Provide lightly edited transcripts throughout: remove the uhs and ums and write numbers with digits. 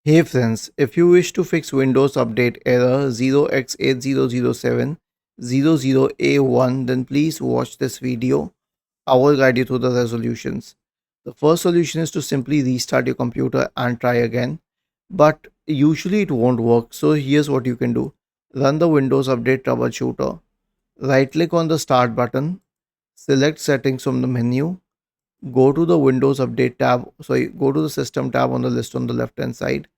Hey friends, if you wish to fix Windows Update error 0x800700a1, then please watch this video. I will guide you through the resolutions. The first solution is to simply restart your computer and try again, but usually it won't work. So here's what you can do. Run the Windows Update troubleshooter. Right click on the start button, select settings from the menu, go to the Windows Update tab, go to the system tab on the list on the left hand side.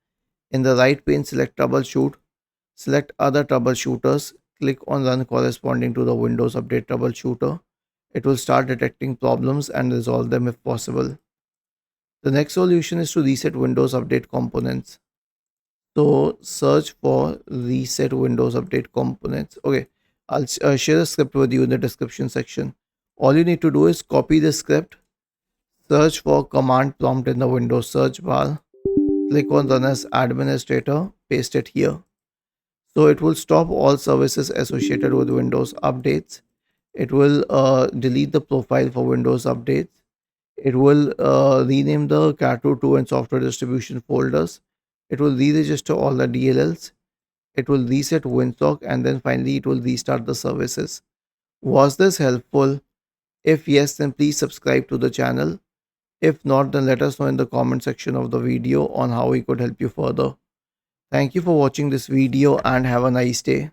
In the right pane, select Troubleshoot, select Other Troubleshooters, click on Run corresponding to the Windows Update Troubleshooter. It will start detecting problems and resolve them if possible. The next solution is to reset Windows Update components. So search for Reset Windows Update components. Okay, I'll share the script with you in the description section. All you need to do is copy the script, search for command prompt in the Windows search bar, click on Run as Administrator, paste it here. So it will stop all services associated with Windows updates. It will delete the profile for Windows updates. It will rename the Cat2 and software distribution folders. It will re-register all the DLLs. It will reset WinSock, and then finally it will restart the services. Was this helpful? If yes, then please subscribe to the channel. If not, then let us know in the comment section of the video on how we could help you further. Thank you for watching this video and have a nice day.